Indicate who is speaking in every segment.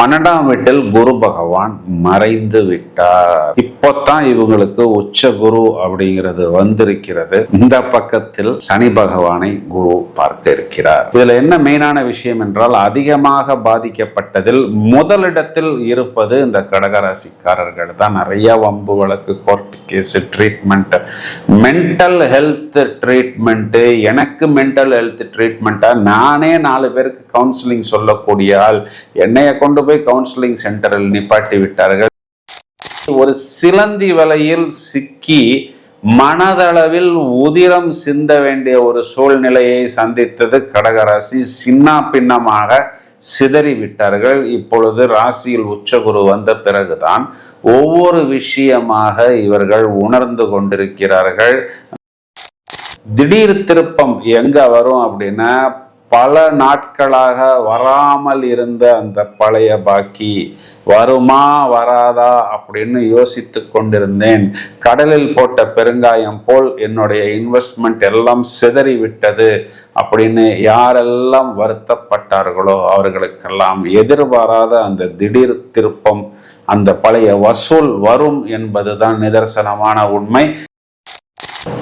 Speaker 1: 12ஆம் வீட்டில் குரு பகவான் மறைந்து விட்டார். இப்போதான் இவங்களுக்கு உச்ச குரு அப்படிங்கிறது வந்திருக்கிறது. இந்த பக்கத்தில் சனி பகவானை குரு பார்க்க இருக்கிறார். இதுல என்ன மெயினான விஷயம் என்றால், அதிகமாக பாதிக்கப்பட்டதில் முதலிடத்தில் இருப்பது இந்த கடகராசிக்காரர்கள் தான். நிறைய வம்பு வழக்கு, court case, treatment, mental health treatment. எனக்கு மென்டல் ஹெல்த் ட்ரீட்மெண்ட்டா நானே 4 பேருக்கு கவுன்சிலிங் சொல்லக்கூடிய ஆள், என்னைய கொண்டு போய் கவுன்சிலிங் சென்டரில் நிப்பாட்டி விட்டார்கள். ஒரு சிலந்தி வலையில் சிக்கி மனதளவில் உதிரம் சிந்த வேண்டிய ஒரு சூழ்நிலையை சந்தித்தது கடகராசி. சின்ன பின்னமாக சிதறி விட்டார்கள். இப்பொழுது ராசியில் உச்சகுரு வந்த பிறகுதான் ஒவ்வொரு விஷயமாக இவர்கள் உணர்ந்து கொண்டிருக்கிறார்கள். திடீர் திருப்பம் எங்க வரும் அப்படின்னா, பல நாட்களாக வராமல் இருந்த அந்த பழைய பாக்கி வருமா வராதா அப்படின்னு யோசித்து கொண்டிருந்தேன். கடலில் போட்ட பெருங்காயம் போல் என்னுடைய இன்வெஸ்ட்மெண்ட் எல்லாம் சிதறி விட்டது அப்படின்னு யாரெல்லாம் வருத்தப்பட்டார்களோ அவர்களுக்கெல்லாம் எதிர்பாராத அந்த திடீர் திருப்பம், அந்த பழைய வசூல் வரும் என்பதுதான் நிதர்சனமான உண்மை.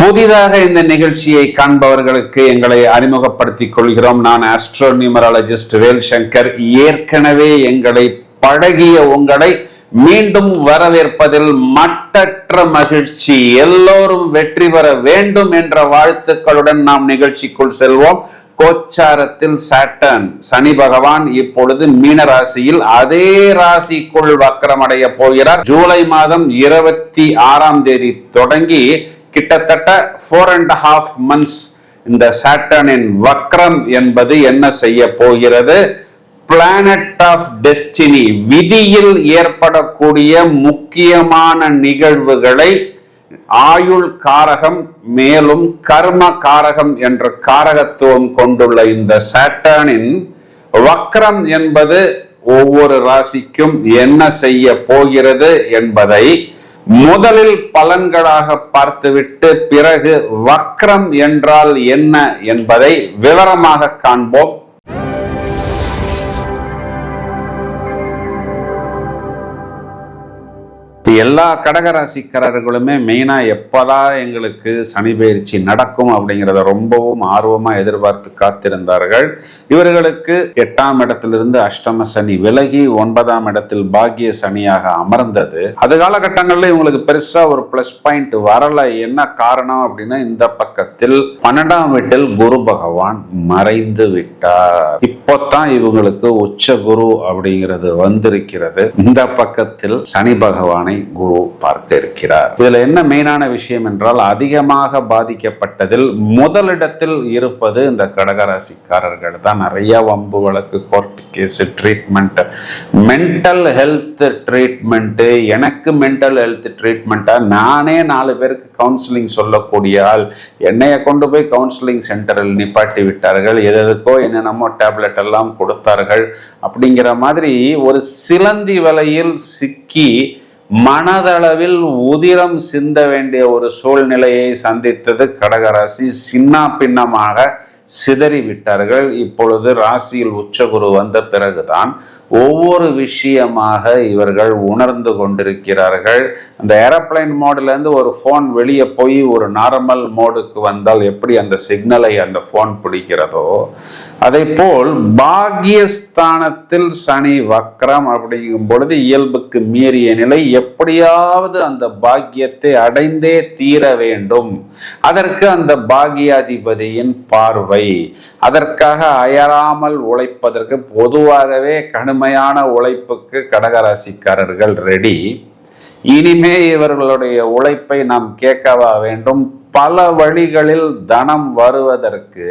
Speaker 1: புதிதாக இந்த நிகழ்ச்சியை காண்பவர்களுக்கு எங்களை அறிமுகப்படுத்திக் கொள்கிறோம். நான் ஆஸ்ட்ரோ நியூமராலஜிஸ்ட் வேல்சங்கர். ஏற்கனவே எங்களை பழகிய உங்களை மீண்டும் வரவேற்பதில் மட்டற்ற மகிழ்ச்சி. எல்லோரும் வெற்றி பெற வேண்டும் என்ற வாழ்த்துக்களுடன் நாம் நிகழ்ச்சிக்குள் செல்வோம். கோச்சாரத்தில் சாட்டர்ன் சனி பகவான் இப்பொழுது மீன ராசியில் அதே ராசிக்குள் வக்ரமடைய போகிறார். ஜூலை மாதம் 26ஆம் தேதி தொடங்கி கிட்டத்தட்ட 4.5 months இந்த சாட்டர்னின் வக்ரம் என்பது என்ன செய்ய போகிறது? பிளானட் ஆஃப் டெஸ்டினி, விதியில் ஏற்படக்கூடிய முக்கியமான நிகழ்வுகளை ஆயுள் காரகம் மேலும் கர்ம காரகம் என்ற காரகத்துவம் கொண்டுள்ள இந்த சாட்டர்னின் வக்ரம் என்பது ஒவ்வொரு ராசிக்கும் என்ன செய்ய போகிறது என்பதை முதலில் பலன்களாக பார்த்துவிட்டு பிறகு வக்ரம் என்றால் என்ன என்பதை விவரமாக காண்போம். எல்லா கடகராசிக்காரர்களுமே மெயினா எப்பதான் எங்களுக்கு சனி பயிற்சி நடக்கும் அப்படிங்கிறத ரொம்பவும் ஆர்வமா எதிர்பார்த்து காத்திருந்தார்கள். இவர்களுக்கு 8ஆம் இடத்திலிருந்து அஷ்டம சனி விலகி 9ஆம் இடத்தில் பாக்கிய சனியாக அமர்ந்தது. அது காலகட்டங்களில் இவங்களுக்கு பெருசா ஒரு பிளஸ் பாயிண்ட் வரல. என்ன காரணம் அப்படின்னா, இந்த பக்கத்தில் 12ஆம் வீட்டில் குரு பகவான் மறைந்து விட்டார். இப்போதான் இவங்களுக்கு உச்ச குரு அப்படிங்கிறது வந்திருக்கிறது. இந்த பக்கத்தில் சனி பகவானை குரு பார்க்க இருக்கிறார். இதுல என்ன மெயினான விஷயம் என்றால், அதிகமாக பாதிக்கப்பட்டதில் முதலிடத்தில் இருப்பது இந்த கடகராசிக்காரர்கள் தான். நிறைய வம்பு வழக்கு, court case, treatment, mental health treatment. எனக்கு மென்டல் ஹெல்த் ட்ரீட்மெண்ட்டா நானே 4 பேருக்கு கவுன்சிலிங் சொல்லக்கூடிய ஆள், என்னைய கொண்டு போய் கவுன்சிலிங் சென்டரில் நிப்பாட்டி விட்டார்கள். எதுக்கோ என்னென்னமோ டேப்லெட் எல்லாம் கொடுத்தார்கள். அப்படிங்கிற மாதிரி ஒரு சிலந்தி வலையில் சிக்கி மனதளவில் உதிரம் சிந்த வேண்டிய ஒரு சூழ்நிலையை சந்தித்தது கடகராசி. சின்ன பின்னமாக சிதறி விட்டார்கள். இப்பொழுது ராசியில் உச்சகுரு வந்த பிறகுதான் ஒவ்வொரு விஷயமாக இவர்கள் உணர்ந்து கொண்டிருக்கிறார்கள். அந்த ஏரோப்ளைன் மோட்ல இருந்து ஒரு போன் வெளியே போய் ஒரு நார்மல் மோடுக்கு வந்தால் எப்படி அந்த சிக்னலை அந்த போன் பிடிக்கிறதோ, அதை போல் பாக்கியஸ்தானத்தில் சனி வக்ரம் அப்படிங்கும் பொழுது இயல்புக்கு மீறிய நிலை. எப்படியாவது அந்த பாக்கியத்தை அடைந்தே தீர வேண்டும். அதற்கு அந்த பாக்கியாதிபதியின் பார்வை, அதற்காக அயராமல் உழைப்பதற்கு, பொதுவாகவே கடுமையான உழைப்புக்கு கடகராசிக்காரர்கள் ரெடி. இனிமே இவர்களுடைய உழைப்பை நாம் கேட்கவா வேண்டும்? பல வழிகளில் தனம் வருவதற்கு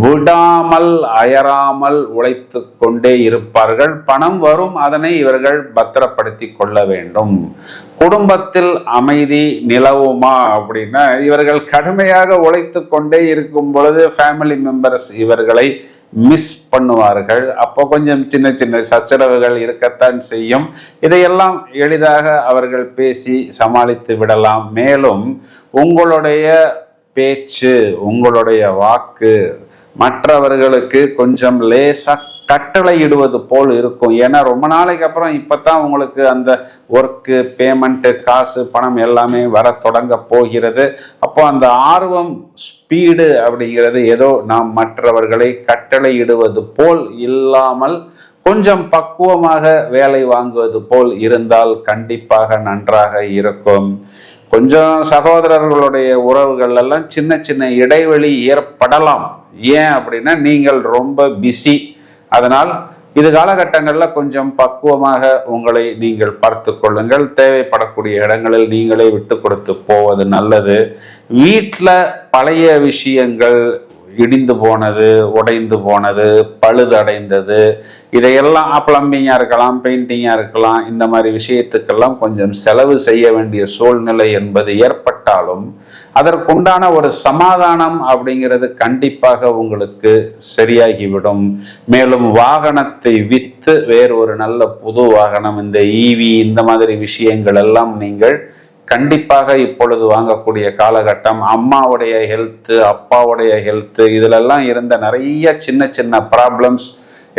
Speaker 1: விடாமல் அயராமல் உழைத்து கொண்டே இருப்பார்கள். பணம் வரும், அதனை இவர்கள் பத்திரப்படுத்தி கொள்ள வேண்டும். குடும்பத்தில் அமைதி நிலவுமா அப்படின்னா, இவர்கள் கடுமையாக உழைத்து கொண்டே இருக்கும் பொழுது ஃபேமிலி மெம்பர்ஸ் இவர்களை மிஸ் பண்ணுவார்கள். அப்போ கொஞ்சம் சின்ன சின்ன சச்சரவுகள் இருக்கத்தான் செய்யும். இதையெல்லாம் எளிதாக அவர்கள் பேசி சமாளித்து விடலாம். மேலும் உங்களுடைய பேச்சு, உங்களுடைய வாக்கு மற்றவர்களுக்கு கொஞ்சம் லேசா கட்டளையிடுவது போல் இருக்கும். ஏன்னா ரொம்ப நாளைக்கு அப்புறம் இப்பதான் உங்களுக்கு அந்த ஒர்க்கு, பேமெண்ட், காசு, பணம் எல்லாமே வர தொடங்க போகிறது. அப்போ அந்த ஆர்வம், ஸ்பீடு அப்படிங்கிறது ஏதோ நாம் மற்றவர்களை கட்டளையிடுவது போல் இல்லாமல் கொஞ்சம் பக்குவமாக வேலை வாங்குவது போல் இருந்தால் கண்டிப்பாக நன்றாக இருக்கும். கொஞ்சம் சகோதரர்களுடைய உறவுகள் எல்லாம் சின்ன சின்ன இடைவெளி ஏற்படலாம். ஏன் அப்படின்னா நீங்கள் ரொம்ப பிஸி. அதனால் இது காலகட்டங்களில் கொஞ்சம் பக்குவமாக உங்களை நீங்கள் பார்த்து கொள்ளுங்கள். தேவைப்படக்கூடிய இடங்களில் நீங்களே விட்டு கொடுத்து போவது நல்லது. வீட்டில் பழைய விஷயங்கள், இடிந்து போனது, உடைந்து போனது, பழுதடைந்தது, இதையெல்லாம் பிளம்பிங்காக இருக்கலாம், பெயிண்டிங்காக இருக்கலாம், இந்த மாதிரி விஷயத்துக்கெல்லாம் கொஞ்சம் செலவு செய்ய வேண்டிய சூழ்நிலை என்பது ஏற்பட்டாலும் அதற்குண்டான ஒரு சமாதானம் அப்படிங்கிறது கண்டிப்பாக உங்களுக்கு சரியாகிவிடும். மேலும் வாகனத்தை விற்று வேறு ஒரு நல்ல புது வாகனம், இந்த ஈவி, இந்த மாதிரி விஷயங்கள் எல்லாம் நீங்கள் கண்டிப்பாக இப்பொழுது வாங்கக்கூடிய காலகட்டம். அம்மாவுடைய ஹெல்த்து, அப்பாவுடைய ஹெல்த்து, இதிலெல்லாம் இருந்த நிறைய சின்ன சின்ன ப்ராப்ளம்ஸ்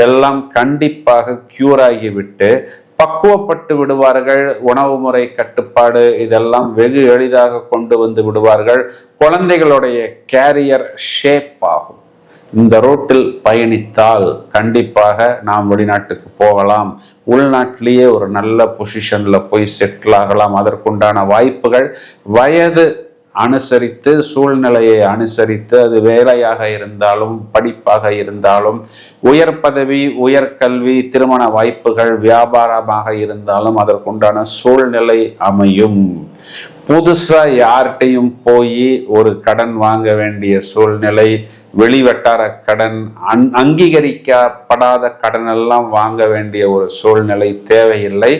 Speaker 1: எல்லாம் கண்டிப்பாக கியூர் ஆகிவிட்டு பக்குவப்பட்டு விடுவார்கள். உணவு முறை கட்டுப்பாடு இதெல்லாம் வெகு எளிதாக கொண்டு வந்து விடுவார்கள். குழந்தைகளுடைய கேரியர் ஷேப் ஆகும். இந்த ரோட்டில் பயணித்தால் கண்டிப்பாக நாம் வெளிநாட்டுக்கு போகலாம், உள்நாட்டிலேயே ஒரு நல்ல பொசிஷன்ல போய் செட்டில் ஆகலாம். அதற்குண்டான வாய்ப்புகள் வயது அனுசரித்து, சூழ்நிலையை அனுசரித்து, அது வேலையாக இருந்தாலும் படிப்பாக இருந்தாலும், உயர் பதவி, உயர்கல்வி, திருமண வாய்ப்புகள், வியாபாரமாக இருந்தாலும் அதற்குண்டான சூழ்நிலை அமையும். புதுசா யார்கிட்டையும் போய் ஒரு கடன் வாங்க வேண்டிய சூழ்நிலை, வெளிவட்டார கடன், அங்கீகரிக்கப்படாத கடன் எல்லாம் வாங்க வேண்டிய ஒரு சூழ்நிலை தேவையில்லை.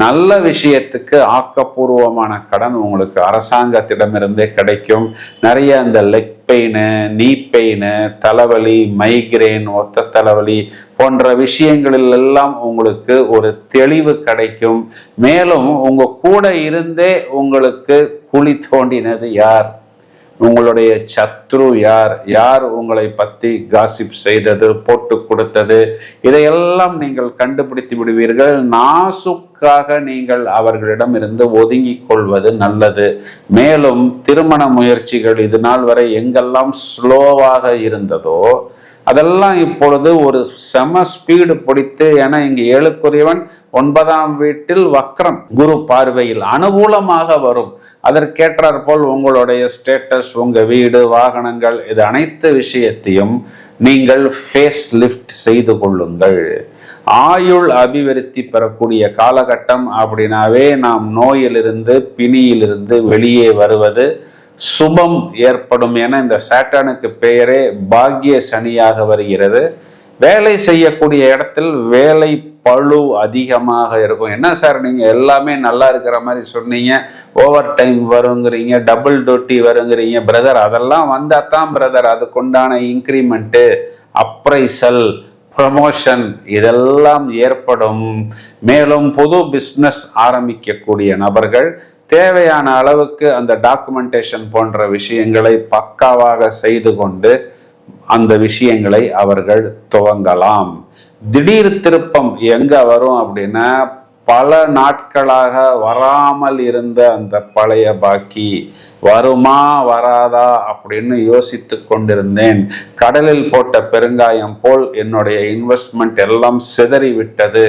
Speaker 1: நல்ல விஷயத்துக்கு ஆக்கப்பூர்வமான கடன் உங்களுக்கு அரசாங்கத்திடமிருந்தே கிடைக்கும். நிறைய அந்த லெக் பெயின், நீ பெயின், தலைவலி, மைக்ரேன், ஒத்த தலைவலி போன்ற விஷயங்களில் எல்லாம் உங்களுக்கு ஒரு தெளிவு கிடைக்கும். மேலும் உங்க கூட இருந்தே உங்களுக்கு குழி தோண்டினது யார், உங்களுடைய சத்ரு யார், யார் உங்களை பத்தி காசிப் செய்தது, போட்டு கொடுத்தது, இதையெல்லாம் நீங்கள் கண்டுபிடித்து விடுவீர்கள். நாசுக்காக நீங்கள் அவர்களிடம் இருந்து ஒதுங்கிக் கொள்வது நல்லது. மேலும் திருமண முயற்சிகள் இது நாள் வரை எங்கெல்லாம் ஸ்லோவாக இருந்ததோ அதெல்லாம் இப்பொழுது ஒரு செம ஸ்பீடு பிடித்து, ஏன்னா இங்கு 7க்குரியவன் 9ஆம் வீட்டில் வக்ரம், குரு பார்வையில் அனுகூலமாக வரும். அதற்கேற்றாற் போல் உங்களுடைய ஸ்டேட்டஸ், உங்க வீடு, வாகனங்கள், இது அனைத்து விஷயத்தையும் நீங்கள் ஃபேஸ் லிஃப்ட் செய்து கொள்ளுங்கள். ஆயுள் அபிவிருத்தி பெறக்கூடிய காலகட்டம் அப்படின்னாவே நாம் நோயிலிருந்து, பிணியிலிருந்து வெளியே வருவது, சுபம் ஏற்படும். என இந்த சாட்டானுக்கு பெயரே பாக்கிய சனியாக வருகிறது. வேலை செய்யக்கூடிய இடத்தில் வேலை பழு அதிகமாக இருக்கும். என்ன சார் நீங்க எல்லாமே நல்லா இருக்கிற மாதிரி சொன்னீங்க, ஓவர் டைம் வருங்கிறீங்க, டபுள் டியூட்டி வருங்கிறீங்க. பிரதர், அதெல்லாம் வந்தா தான் பிரதர் அதுக்குண்டான இன்க்ரிமெண்ட்டு, அப்ரைசல், ப்ரமோஷன் இதெல்லாம் ஏற்படும். மேலும் புது பிஸ்னஸ் ஆரம்பிக்கக்கூடிய நபர்கள் தேவையான அளவுக்கு அந்த டாக்குமெண்டேஷன் போன்ற விஷயங்களை பக்காவாக செய்து கொண்டு அந்த விஷயங்களை அவர்கள் துவங்கலாம். திடீர் திருப்பம் எங்க வரும் அப்படின்னா, பல நாட்களாக வராமல் இருந்த அந்த பழைய பாக்கி வருமா வராதா அப்படின்னு யோசித்து கொண்டிருந்தேன். கடலில் போட்ட பெருங்காயம் போல் என்னுடைய இன்வெஸ்ட்மெண்ட் எல்லாம் சிதறி விட்டது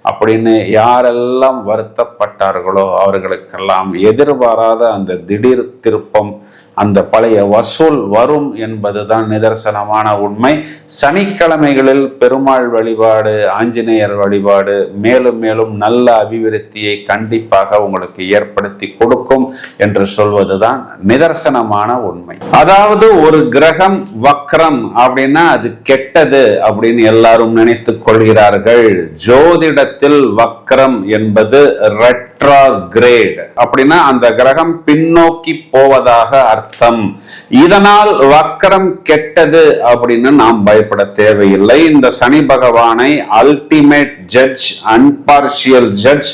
Speaker 1: அப்படின்னு யாரெல்லாம் வருத்தப்பட்டார்களோ அவர்களுக்கெல்லாம் எதிர்பாராத அந்த திடீர் திருப்பம், அந்த பழைய வசூல் வரும் என்பதுதான் நிதர்சனமான உண்மை. சனிக்கிழமைகளில் பெருமாள் வழிபாடு, ஆஞ்சநேயர் வழிபாடு மேலும் மேலும் நல்ல அபிவிருத்தியை கண்டிப்பாக உங்களுக்கு ஏற்படுத்தி கொடுக்கும் என்று சொல்வதுதான் நிதர்சனமான உண்மை. அதாவது ஒரு கிரகம் வக்ரம் அப்படின்னா அது கெட்டது அப்படின்னு எல்லாரும் நினைத்துக் கொள்கிறார்கள். ஜோதிடத்தில் வக்ரம் என்பது ரெட்ரோகிரேட் அப்படின்னா அந்த கிரகம் பின்னோக்கி போவதாக அர்த்தம். இதனால் வக்ரம் கெட்டது அப்படின்னு நாம் பயப்பட தேவையில்லை. இந்த சனி பகவானை அல்டிமேட் ஜட்ஜ், அன்பார்ஷியல் ஜட்ஜ்,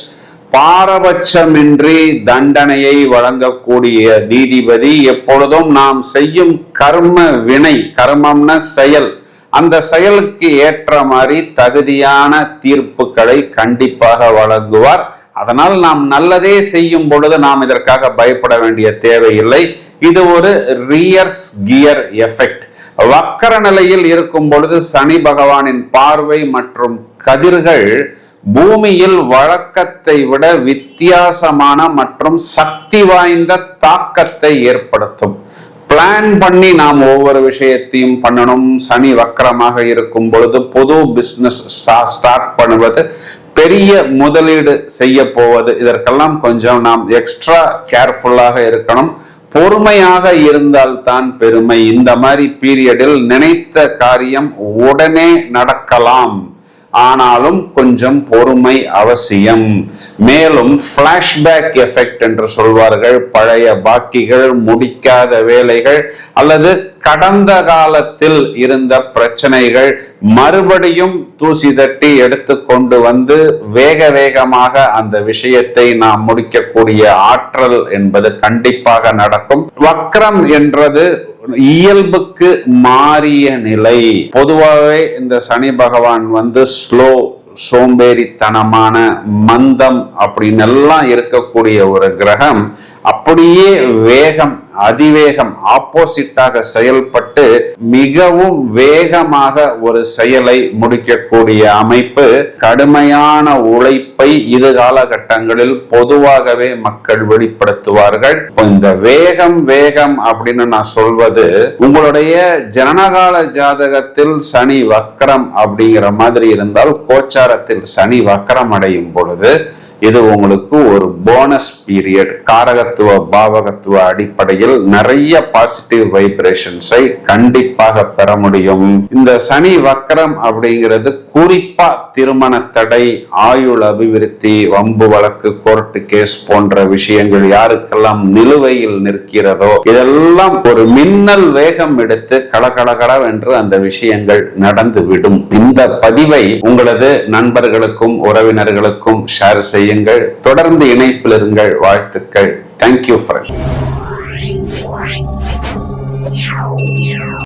Speaker 1: பாரபட்சமின்றி தண்டனையை வழங்கக்கூடிய நீதிபதி, எப்பொழுதும் நாம் செய்யும் கர்ம வினை, கர்மம்னா செயல், அந்த செயலுக்கு ஏற்ற மாதிரி தகுதியான தீர்ப்புகளை கண்டிப்பாக வழங்குவார். அதனால் நாம் நல்லதே செய்யும் பொழுது நாம் இதற்காக பயப்பட வேண்டிய தேவையில்லை. இது ஒரு ரியர்ஸ் கியர் எஃபெக்ட். வக்கர நிலையில் இருக்கும் பொழுது சனி பகவானின் பார்வை மற்றும் கதிர்கள் பூமியில் வழக்கத்தை விட வித்தியாசமான மற்றும் சக்தி வாய்ந்த தாக்கத்தை ஏற்படுத்தும். பிளான் பண்ணி நாம் ஒவ்வொரு விஷயத்தையும் பண்ணணும். சனி வக்கரமாக இருக்கும் பொழுது புது பிசினஸ் ஸ்டார்ட் பண்ணுவது, பெரிய முதலீடு செய்ய போவது, இதற்கெல்லாம் கொஞ்சம் நாம் எக்ஸ்ட்ரா கேர்ஃபுல்லாக இருக்கணும். பொறுமையாக இருந்தால் தான் பெருமை. இந்த மாதிரி பீரியடில் நினைத்த காரியம் உடனே நடக்கலாம், ஆனாலும் கொஞ்சம் பொறுமை அவசியம். மேலும் பிளாஷ்பேக் எஃபெக்ட் என்று சொல்வார்கள். பழைய பாக்கிகள், முடிக்காத வேலைகள் அல்லது கடந்த காலத்தில் இருந்த பிரச்சனைகள் மறுபடியும் தூசி தட்டி எடுத்து கொண்டு வந்து வேக வேகமாக அந்த விஷயத்தை நாம் முடிக்கக்கூடிய ஆற்றல் என்பது கண்டிப்பாக நடக்கும். வக்ரம் என்றது இயல்புக்கு மாறிய நிலை. பொதுவாகவே இந்த சனி பகவான் ஸ்லோ, சோம்பேறித்தனமான, மந்தம் அப்படின்னு எல்லாம் இருக்கக்கூடிய ஒரு கிரகம் அப்படியே வேகம், அதிவேகம், ஆப்போசிட்டாக செயல்பட்டு மிகவும் வேகமாக ஒரு செயலை முடிக்கக்கூடிய அமைப்பு. கடுமையான உழைப்பை இது காலகட்டங்களில் பொதுவாகவே மக்கள் வெளிப்படுத்துவார்கள். இந்த வேகம் அப்படின்னு நான் சொல்வது, உங்களுடைய ஜனனகால ஜாதகத்தில் சனி வக்கரம் அப்படிங்கிற மாதிரி இருந்தால், கோச்சாரத்தில் சனி வக்கரம் அடையும் பொழுது இது உங்களுக்கு ஒரு போனஸ் பீரியட். காரகத்துவ பாவகத்துவ அடிப்படையில் நிறைய பாசிட்டிவ் வைப்ரேஷன்ஸை கண்டிப்பாக பெற முடியும். இந்த சனி வக்கரம் அப்படிங்கிறது குறிப்பா திருமண தடை, ஆயுள் அபிவிருத்தி, வம்பு வழக்கு, கோர்ட்டு கேஸ் போன்ற விஷயங்கள் யாருக்கெல்லாம் நிலுவையில் நிற்கிறதோ இதெல்லாம் ஒரு மின்னல் வேகம் எடுத்து கடகடகடவென்று அந்த விஷயங்கள் நடந்துவிடும். இந்த பதிவை உங்களது நண்பர்களுக்கும் உறவினர்களுக்கும் ஷேர் செய்ய. தொடர்ந்து இணைப்பில் இருங்கள். வாழ்த்துக்கள். Thank you friend.